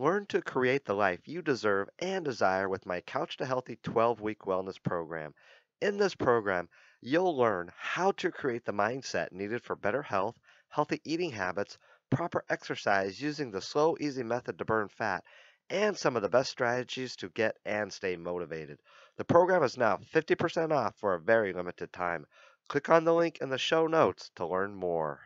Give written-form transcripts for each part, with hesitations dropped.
Learn to create the life you deserve and desire with my Couch to Healthy 12-week wellness program. In this program, you'll learn how to create the mindset needed for better health, healthy eating habits, proper exercise using the slow, easy method to burn fat, and some of the best strategies to get and stay motivated. The program is now 50% off for a very limited time. Click on the link in the show notes to learn more.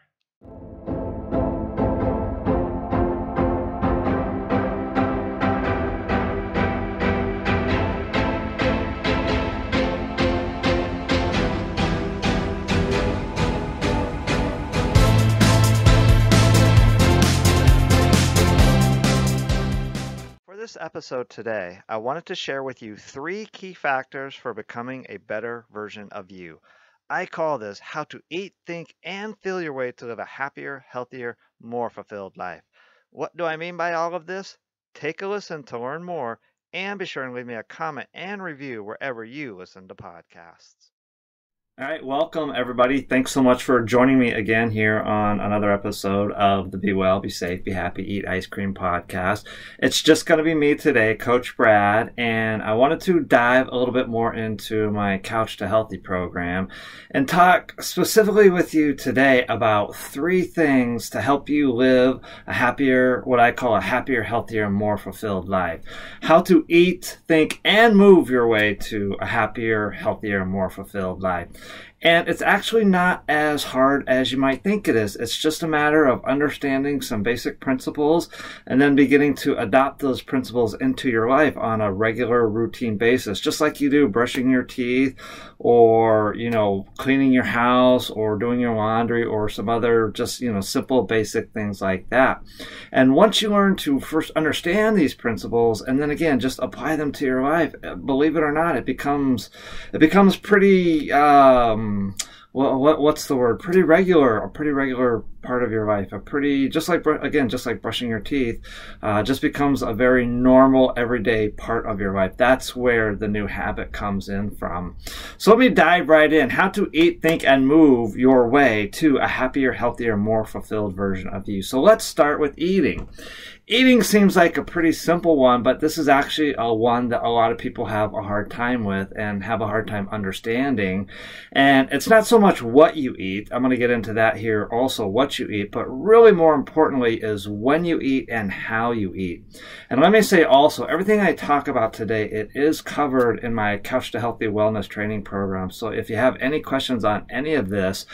For this episode today, I wanted to share with you 3 key factors for becoming a better version of you. I call this how to eat, think, and feel your way to live a happier, healthier, more fulfilled life. What do I mean by all of this? Take a listen to learn more, and be sure and leave me a comment and review wherever you listen to podcasts. All right, welcome everybody. Thanks so much for joining me again here on another episode of the Be Well, Be Safe, Be Happy, Eat Ice Cream podcast. It's just going to be me today, Coach Brad, and I wanted to dive a little bit more into my Couch to Healthy program and talk specifically with you today about 3 things to help you live a happier, what I call a happier, healthier, more fulfilled life. How to eat, think, and move your way to a happier, healthier, more fulfilled life. And it's actually not as hard as you might think it is. It's just a matter of understanding some basic principles and then beginning to adopt those principles into your life on a regular routine basis, just like you do brushing your teeth or, cleaning your house or doing your laundry or some other just, simple basic things like that. And once you learn to first understand these principles and then again, just apply them to your life, believe it or not, it becomes pretty, what's the word? Pretty regular, a pretty regular part of your life. Just like brushing your teeth, just becomes a very normal, everyday part of your life. That's where the new habit comes in from. So let me dive right in. How to eat, think, and move your way to a happier, healthier, more fulfilled version of you. So let's start with eating. Eating seems like a pretty simple one, but this is actually one that a lot of people have a hard time with and have a hard time understanding. And it's not so much what you eat. I'm going to get into that here also, what you eat, but really more importantly is when you eat and how you eat. And let me say also, everything I talk about today, it is covered in my Couch to Healthy Wellness training program. So if you have any questions on any of this,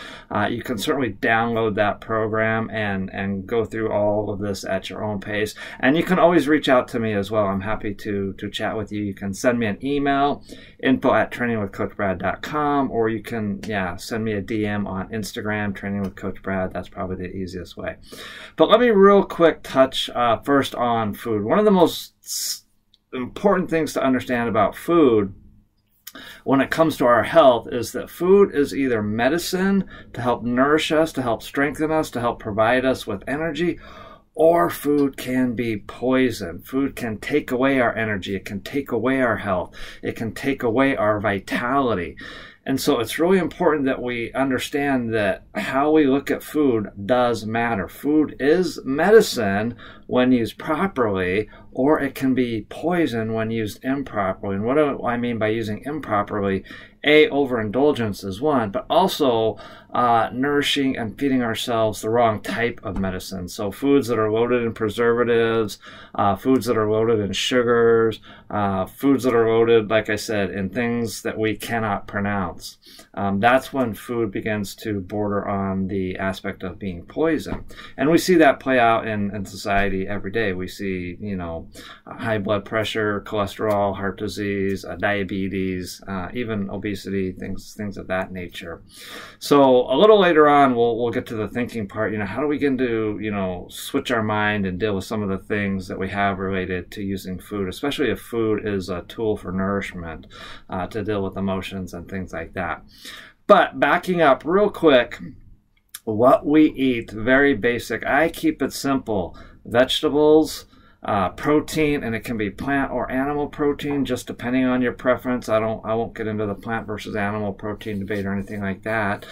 you can certainly download that program and go through all of this at your own pace. And you can always reach out to me as well. I'm happy to chat with you. You can send me an email, info@trainingwithcoachbrad.com, or you can, send me a DM on Instagram, Training with Coach Brad. That's probably the easiest way. But let me real quick touch first on food. One of the most important things to understand about food when it comes to our health is that food is either medicine to help nourish us, to help strengthen us, to help provide us with energy, or food can be poison. Food can take away our energy. It can take away our health. It can take away our vitality. And so it's really important that we understand that how we look at food does matter. Food is medicine when used properly, or it can be poison when used improperly. And what do I mean by using improperly? Overindulgence is one, but also nourishing and feeding ourselves the wrong type of medicine. So foods that are loaded in preservatives, foods that are loaded in sugars, foods that are loaded, like I said, in things that we cannot pronounce. That's when food begins to border on the aspect of being poison. And we see that play out in society every day. We see, high blood pressure, cholesterol, heart disease, diabetes, even obesity, things of that nature. So a little later on, we'll get to the thinking part. How do we get to, switch our mind and deal with some of the things that we have related to using food, especially if food is a tool for nourishment, to deal with emotions and things like that. But backing up real quick, what we eat, very basic. I keep it simple. Vegetables, protein, and it can be plant or animal protein, just depending on your preference. I won't get into the plant versus animal protein debate or anything like that.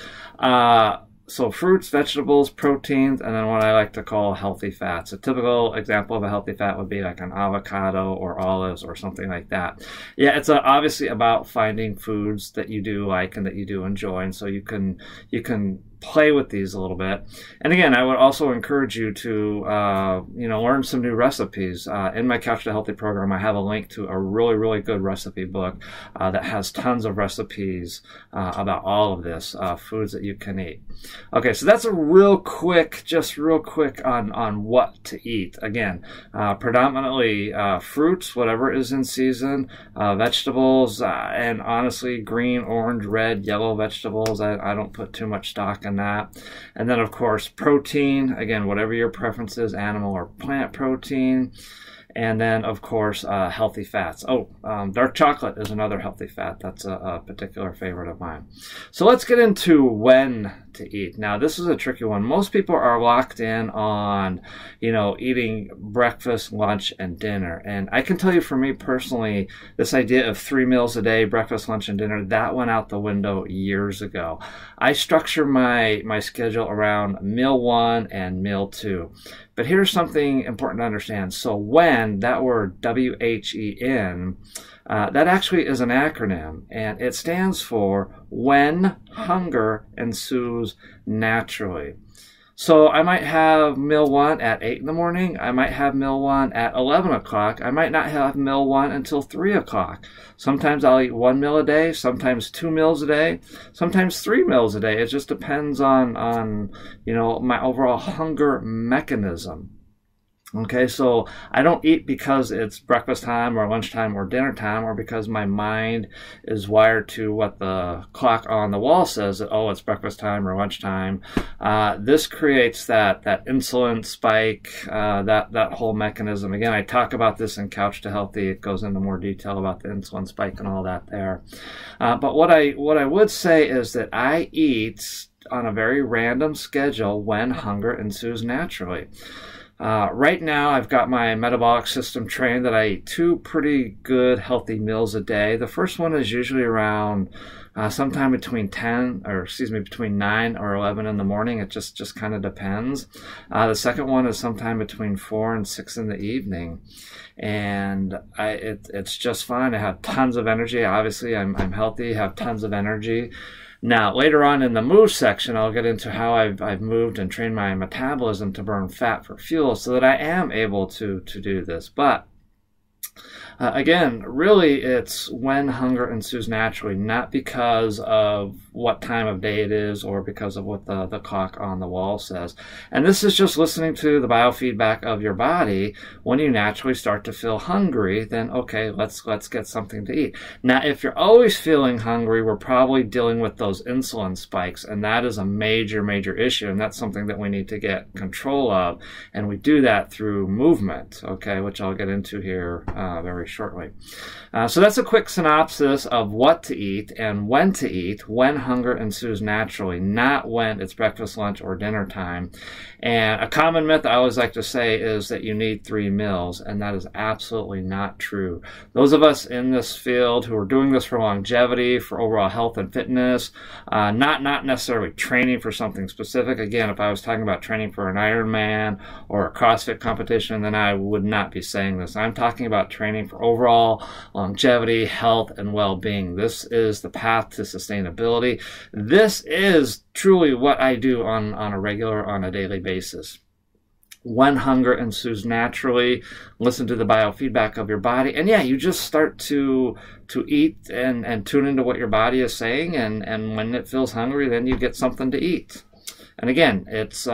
So fruits, vegetables, proteins, and then what I like to call healthy fats. A typical example of a healthy fat would be like an avocado or olives or something like that. Yeah, it's obviously about finding foods that you do like and that you do enjoy, and so you can play with these a little bit. And again, I would also encourage you to learn some new recipes. In my Couch to Healthy program, I have a link to a really good recipe book that has tons of recipes about all of this, foods that you can eat. Okay, so that's a real quick on what to eat. Again, predominantly fruits, whatever is in season, vegetables, and honestly, green, orange, red, yellow vegetables. I don't put too much stock in that. And then, of course, protein. Again, whatever your preference is, animal or plant protein. And then, of course, healthy fats. Dark chocolate is another healthy fat. That's a particular favorite of mine. So let's get into when to eat. Now, this is a tricky one. Most people are locked in on, eating breakfast, lunch, and dinner. And I can tell you for me personally, this idea of 3 meals a day, breakfast, lunch, and dinner, that went out the window years ago. I structure my schedule around meal 1 and meal 2. But here's something important to understand. So when, that word WHEN, that actually is an acronym, and it stands for when hunger ensues naturally. So I might have meal 1 at 8 in the morning. I might have meal 1 at 11 o'clock. I might not have meal 1 until 3 o'clock. Sometimes I'll eat 1 meal a day, sometimes 2 meals a day, sometimes 3 meals a day. It just depends on my overall hunger mechanism. Okay, so I don't eat because it's breakfast time or lunchtime or dinner time, or because my mind is wired to what the clock on the wall says that, it's breakfast time or lunchtime. This creates that insulin spike, that whole mechanism. Again, I talk about this in Couch to Healthy. It goes into more detail about the insulin spike and all that there. But what I would say is that I eat on a very random schedule when hunger ensues naturally. Right now, I've got my metabolic system trained that I eat 2 pretty good healthy meals a day. The first one is usually around sometime between 9 or 11 in the morning. It just kind of depends. The second one is sometime between 4 and 6 in the evening. And it's just fine. I have tons of energy. Obviously, I'm healthy, have tons of energy. Now, later on in the move section, I'll get into how I've moved and trained my metabolism to burn fat for fuel so that I am able to do this. But again, really, it's when hunger ensues naturally, not because of what time of day it is or because of what the clock on the wall says. And this is just listening to the biofeedback of your body. When you naturally start to feel hungry, then okay, let's get something to eat. Now, if you're always feeling hungry, we're probably dealing with those insulin spikes, and that is a major issue, and that's something that we need to get control of, and we do that through movement, okay, which I'll get into here very shortly. So that's a quick synopsis of what to eat and when to eat when hunger ensues naturally, not when it's breakfast, lunch, or dinner time. And a common myth I always like to say is that you need 3 meals, and that is absolutely not true. Those of us in this field who are doing this for longevity, for overall health and fitness, not necessarily training for something specific. Again, if I was talking about training for an Ironman or a CrossFit competition, then I would not be saying this. I'm talking about training for overall longevity, health, and well-being. This is the path to sustainability. This is truly what I do on a daily basis. When hunger ensues naturally, listen to the biofeedback of your body, and yeah, you just start to eat and tune into what your body is saying, and when it feels hungry, then you get something to eat. And again, it's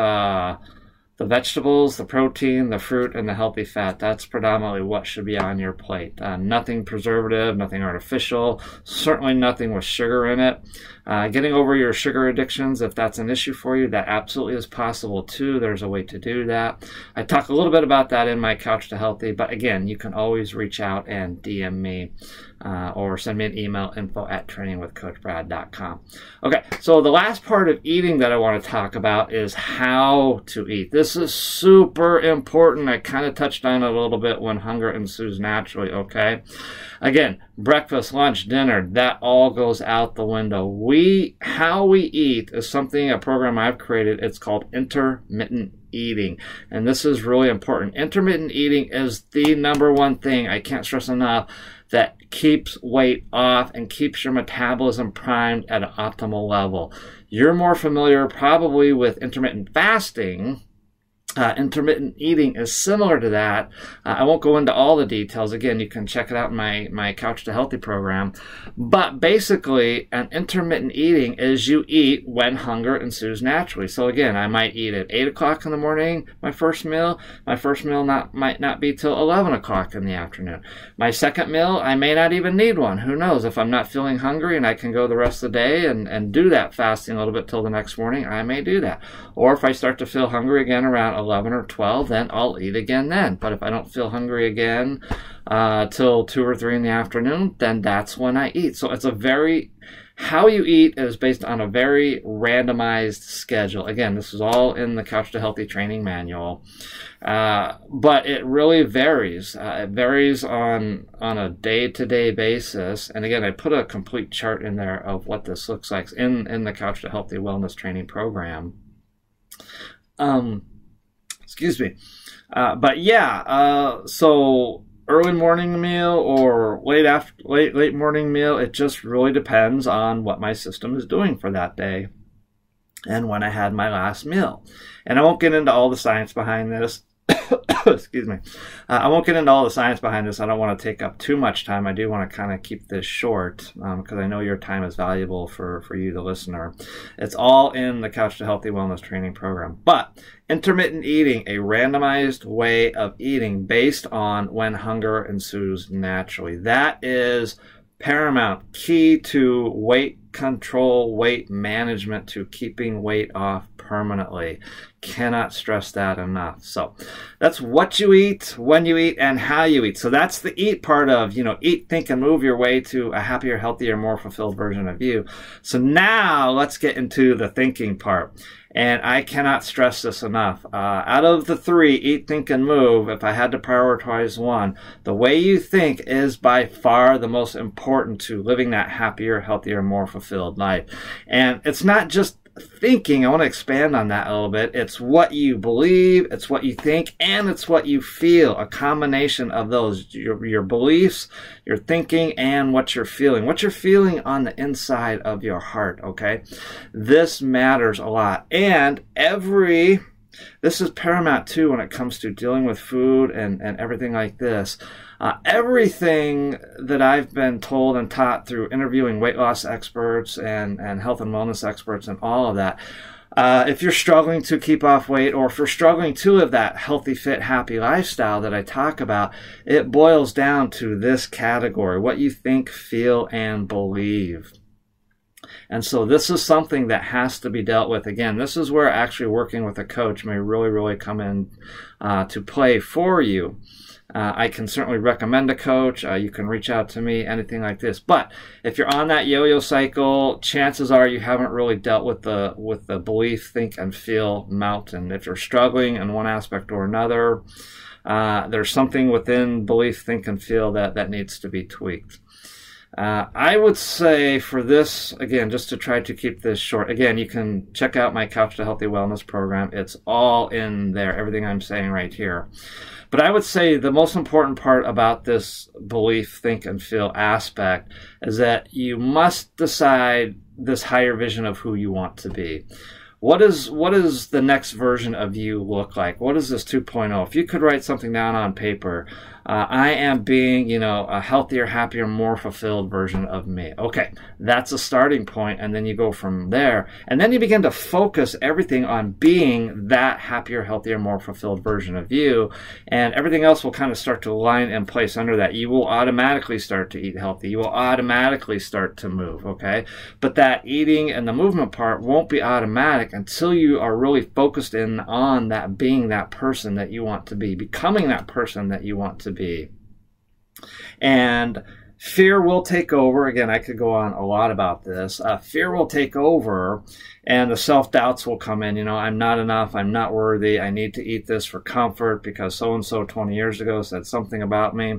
the vegetables, the protein, the fruit, and the healthy fat. That's predominantly what should be on your plate. Nothing preservative, nothing artificial, certainly nothing with sugar in it. Getting over your sugar addictions, if that's an issue for you, that absolutely is possible too. There's a way to do that. I talk a little bit about that in my Couch to Healthy, but again, you can always reach out and DM me or send me an email, info@trainingwithcoachbrad.com. Okay, so the last part of eating that I want to talk about is how to eat. This this is super important. I kind of touched on it a little bit when hunger ensues naturally, okay? Again, breakfast, lunch, dinner, that all goes out the window. How we eat is something, a program I've created. It's called intermittent eating. And this is really important. Intermittent eating is the number one thing, I can't stress enough, that keeps weight off and keeps your metabolism primed at an optimal level. You're more familiar probably with intermittent fasting. Intermittent eating is similar to that. I won't go into all the details. Again, you can check it out in my Couch to Healthy program. But basically, an intermittent eating is you eat when hunger ensues naturally. So again, I might eat at 8 o'clock in the morning, my first meal. My first meal might not be till 11 o'clock in the afternoon. My second meal, I may not even need one. Who knows? If I'm not feeling hungry and I can go the rest of the day and do that fasting a little bit till the next morning, I may do that. Or if I start to feel hungry again around 11 or 12, then I'll eat again then. But if I don't feel hungry again till 2 or 3 in the afternoon, then that's when I eat. So it's how you eat is based on a very randomized schedule. Again, this is all in the Couch to Healthy training manual. But it really varies. It varies on a day-to-day basis. And again, I put a complete chart in there of what this looks like in the Couch to Healthy Wellness Training Program. Excuse me. But yeah, so early morning meal or late morning meal, it just really depends on what my system is doing for that day and when I had my last meal. And I won't get into all the science behind this. Excuse me. I won't get into all the science behind this. I don't want to take up too much time. I do want to kind of keep this short because I know your time is valuable for you, the listener. It's all in the Couch to Healthy Wellness Training Program. But intermittent eating, a randomized way of eating based on when hunger ensues naturally. That is paramount, key to weight control, weight management, to keeping weight off permanently. Cannot stress that enough. So that's what you eat, when you eat, and how you eat. So that's the eat part of, eat, think, and move your way to a happier, healthier, more fulfilled version of you. So now let's get into the thinking part. And I cannot stress this enough. Out of the 3, eat, think, and move, if I had to prioritize one, the way you think is by far the most important to living that happier, healthier, more fulfilled life. And it's not just thinking. I want to expand on that a little bit. It's what you believe, it's what you think, and it's what you feel. A combination of those, your beliefs, your thinking, and what you're feeling. What you're feeling on the inside of your heart, okay? This matters a lot. And this is paramount too when it comes to dealing with food and everything like this. Everything that I've been told and taught through interviewing weight loss experts and health and wellness experts and all of that, if you're struggling to keep off weight, or if you're struggling to live that healthy, fit, happy lifestyle that I talk about, it boils down to this category: what you think, feel, and believe. And so this is something that has to be dealt with. Again, this is where actually working with a coach may really, really come in to play for you. I can certainly recommend a coach. You can reach out to me, anything like this. But if you're on that yo-yo cycle, chances are you haven't really dealt with the belief, think, and feel mountain. If you're struggling in one aspect or another, there's something within belief, think, and feel that needs to be tweaked. I would say for this, again, just to try to keep this short, again, you can check out my Couch to Healthy Wellness program. It's all in there, everything I'm saying right here. But I would say the most important part about this belief, think, and feel aspect is that you must decide this higher vision of who you want to be. What is the next version of you look like? What is this 2.0? If you could write something down on paper, I am being, a healthier, happier, more fulfilled version of me. Okay, that's a starting point, and then you go from there. And then you begin to focus everything on being that happier, healthier, more fulfilled version of you, and everything else will kind of start to line in place under that. You will automatically start to eat healthy. You will automatically start to move, okay? But that eating and the movement part won't be automatic until you are really focused in on that being that person that you want to be, becoming that person that you want to be. And fear will take over. Again, I could go on a lot about this. Fear will take over, and the self-doubts will come in. I'm not enough. I'm not worthy. I need to eat this for comfort because so-and-so 20 years ago said something about me.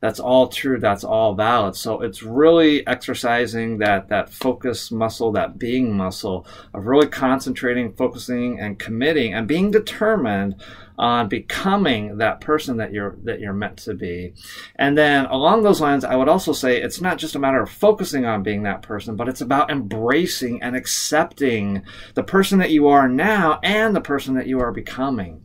That's all true. That's all valid. So it's really exercising that focus muscle, that being muscle of really concentrating, focusing, and committing and being determined on becoming that person that you're meant to be. And then along those lines, I would also say it's not just a matter of focusing on being that person, but it's about embracing and accepting the person that you are now and the person that you are becoming.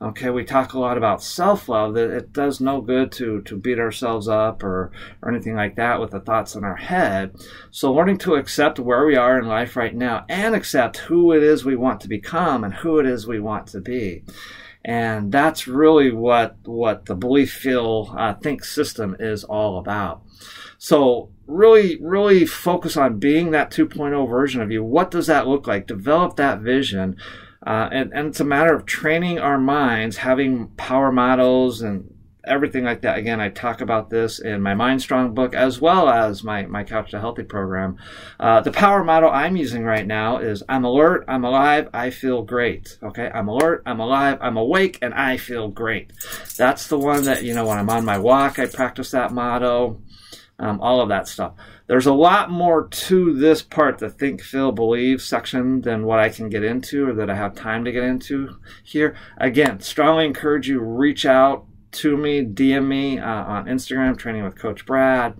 Okay, we talk a lot about self-love, that it does no good to beat ourselves up or anything like that with the thoughts in our head. So learning to accept where we are in life right now and accept who it is we want to become and who it is we want to be. And that's really what the belief, feel, think system is all about. So really focus on being that 2.0 version of you. What does that look like? Develop that vision. And it's a matter of training our minds, having power models and everything like that. Again, I talk about this in my Mind Strong book as well as my Couch to Healthy program. The power model I'm using right now is I'm alert, I'm alive, I feel great. Okay, I'm alert, I'm alive, I'm awake, and I feel great. That's the one that, when I'm on my walk, I practice that motto. All of that stuff. There's a lot more to this part, the think, feel, believe section, than what I can get into or that I have time to get into here. Again, strongly encourage you, reach out to me, DM me on Instagram, Training with Coach Brad.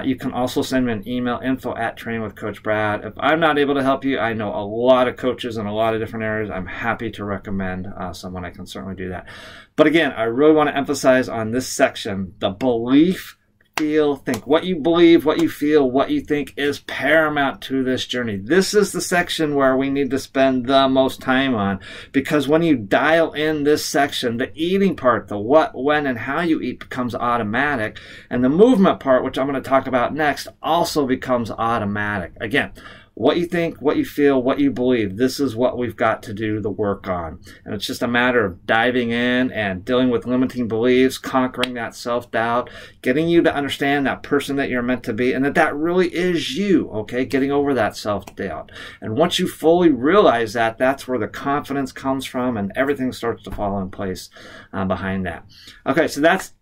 You can also send me an email, info@trainingwithcoachbrad. If I'm not able to help you, I know a lot of coaches in a lot of different areas. I'm happy to recommend someone. I can certainly do that. But again, I really want to emphasize on this section, the belief, feel, think. What you believe, what you feel, what you think is paramount to this journey. This is the section where we need to spend the most time on, because when you dial in this section, the eating part, the what, when, and how you eat becomes automatic, and the movement part, which I'm going to talk about next, also becomes automatic. Again, what you think, what you feel, what you believe, this is what we've got to do the work on. And it's just a matter of diving in and dealing with limiting beliefs, conquering that self-doubt, getting you to understand that person that you're meant to be and that really is you, okay? Getting over that self-doubt. And once you fully realize that, that's where the confidence comes from and everything starts to fall in place behind that. Okay, so that's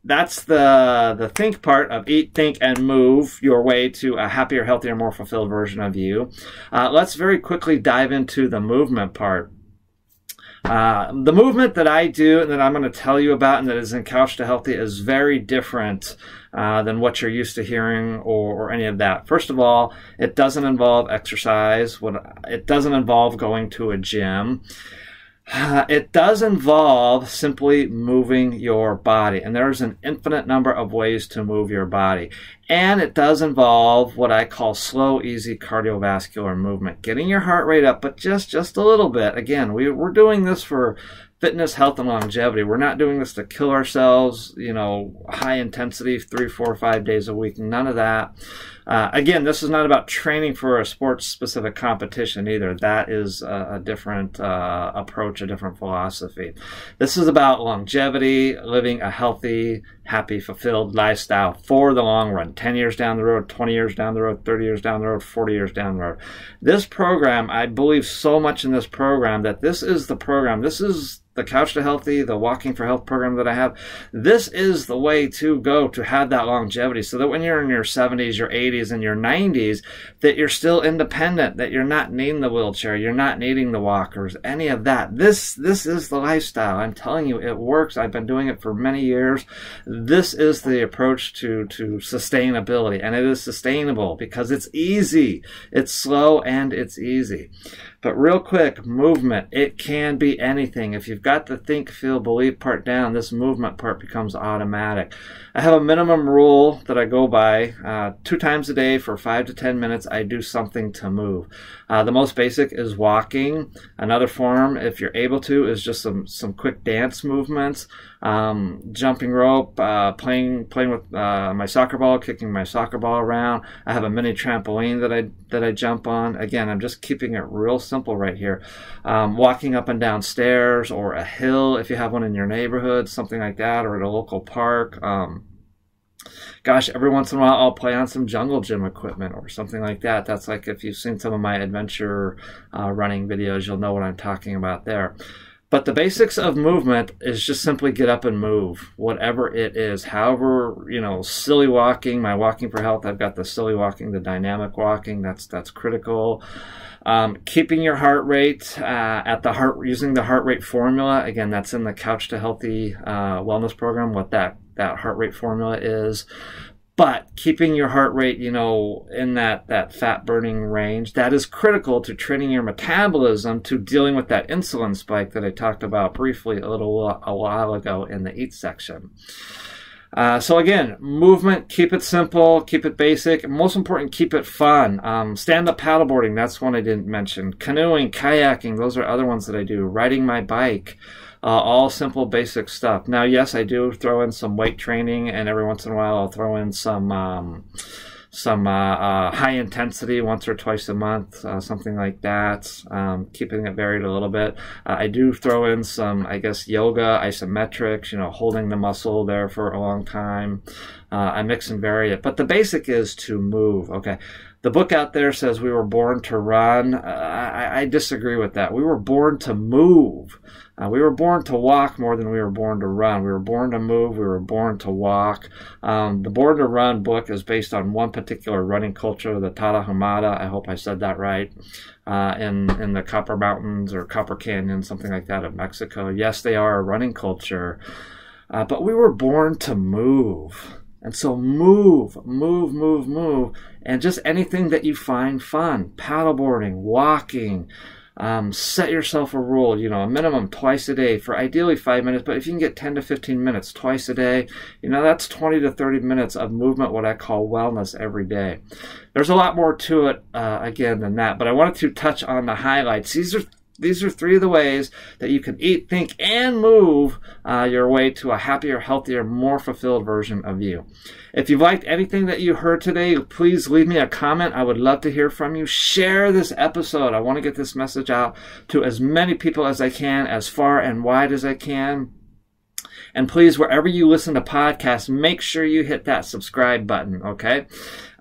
the think part of eat, think, and move your way to a happier, healthier, more fulfilled version of you. Let's very quickly dive into the movement part. The movement that I do and that I'm going to tell you about and that is in Couch to Healthy is very different than what you're used to hearing or any of that. First of all, it doesn't involve exercise. It doesn't involve going to a gym. It does involve simply moving your body, and there's an infinite number of ways to move your body. And it does involve what I call slow, easy cardiovascular movement, getting your heart rate up, but just a little bit. Again, we're doing this for fitness, health, and longevity. We're not doing this to kill ourselves, high intensity, 3, 4, 5 days a week, none of that. Again, this is not about training for a sports-specific competition either. That is a different approach, a different philosophy. This is about longevity, living a healthy, happy, fulfilled lifestyle for the long run. 10 years down the road, 20 years down the road, 30 years down the road, 40 years down the road. This program, I believe so much in this program that this is the program. This is the Couch to Healthy, the Walking for Health program that I have. This is the way to go to have that longevity so that when you're in your 70s, your 80s, and your 90s, that you're still independent, that you're not needing the wheelchair, you're not needing the walkers, any of that. This is the lifestyle. I'm telling you, it works. I've been doing it for many years. This is the approach to sustainability, and it is sustainable because it's easy. It's slow and it's easy. But real quick, movement, it can be anything. If you've got the think, feel, believe part down, this movement part becomes automatic. I have a minimum rule that I go by. 2 times a day for 5 to 10 minutes, I do something to move. The most basic is walking. Another form, if you're able to, is just some quick dance movements. Jumping rope, playing with my soccer ball, kicking my soccer ball around. I have a mini trampoline that I jump on. Again, I'm just keeping it real simple right here. Walking up and down stairs or a hill if you have one in your neighborhood, something like that, or at a local park. Gosh, every once in a while I'll play on some jungle gym equipment or something like that. That's like, if you've seen some of my adventure running videos, you'll know what I'm talking about there. But the basics of movement is just simply get up and move, whatever it is. However, silly walking, my Walking for Health, I've got the silly walking, the dynamic walking, that's critical. Keeping your heart rate using the heart rate formula. Again, that's in the Couch to Healthy wellness program, what that heart rate formula is. But keeping your heart rate, in that fat burning range, that is critical to training your metabolism to dealing with that insulin spike that I talked about briefly a while ago in the Eat section. So again, movement, keep it simple, keep it basic, and most important, keep it fun. Stand-up paddleboarding, that's one I didn't mention. Canoeing, kayaking, those are other ones that I do. Riding my bike, all simple, basic stuff. Now, yes, I do throw in some weight training, and every once in a while I'll throw in some high intensity once or twice a month, something like that, keeping it varied a little bit. I do throw in some, yoga, isometrics, holding the muscle there for a long time. I mix and vary it, but the basic is to move. Okay. The book out there says we were born to run. I disagree with that. We were born to move. We were born to walk more than we were born to run. We were born to move. We were born to walk. The Born to Run book is based on one particular running culture, the Tarahumara. I hope I said that right. In the Copper Mountains or Copper Canyon, something like that, of Mexico. Yes, they are a running culture. But we were born to move. And so move, and just anything that you find fun. Paddleboarding, walking. Set yourself a rule, a minimum twice a day for ideally 5 minutes, but if you can get 10 to 15 minutes twice a day, that's 20 to 30 minutes of movement, what I call wellness every day. There's a lot more to it, again, than that, but I wanted to touch on the highlights. These are three of the ways that you can eat, think, and move your way to a happier, healthier, more fulfilled version of you. If you've liked anything that you heard today, please leave me a comment. I would love to hear from you. Share this episode. I want to get this message out to as many people as I can, as far and wide as I can. And please, wherever you listen to podcasts, make sure you hit that subscribe button, okay?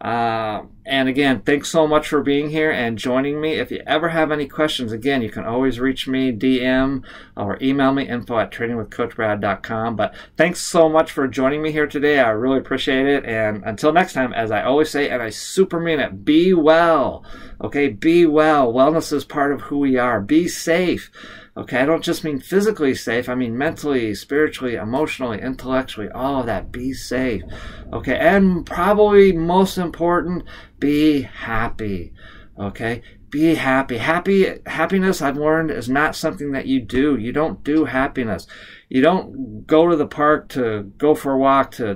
And again, thanks so much for being here and joining me. If you ever have any questions, again, you can always reach me, DM, or email me, info@trainingwithcoachbrad.com. But thanks so much for joining me here today. I really appreciate it. And until next time, as I always say, and I super mean it, be well, okay? Be well. Wellness is part of who we are. Be safe. Okay, I don't just mean physically safe. I mean mentally, spiritually, emotionally, intellectually, all of that. Be safe. Okay, and probably most important, be happy. Okay, be happy. Happiness, I've learned, is not something that you do. You don't do happiness. You don't go to the park to go for a walk to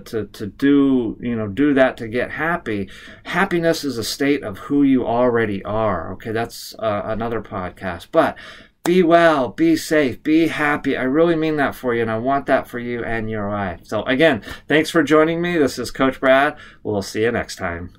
do that to get happy. Happiness is a state of who you already are. Okay, that's another podcast. But be well, be safe, be happy. I really mean that for you, and I want that for you and your life. So again, thanks for joining me. This is Coach Brad. We'll see you next time.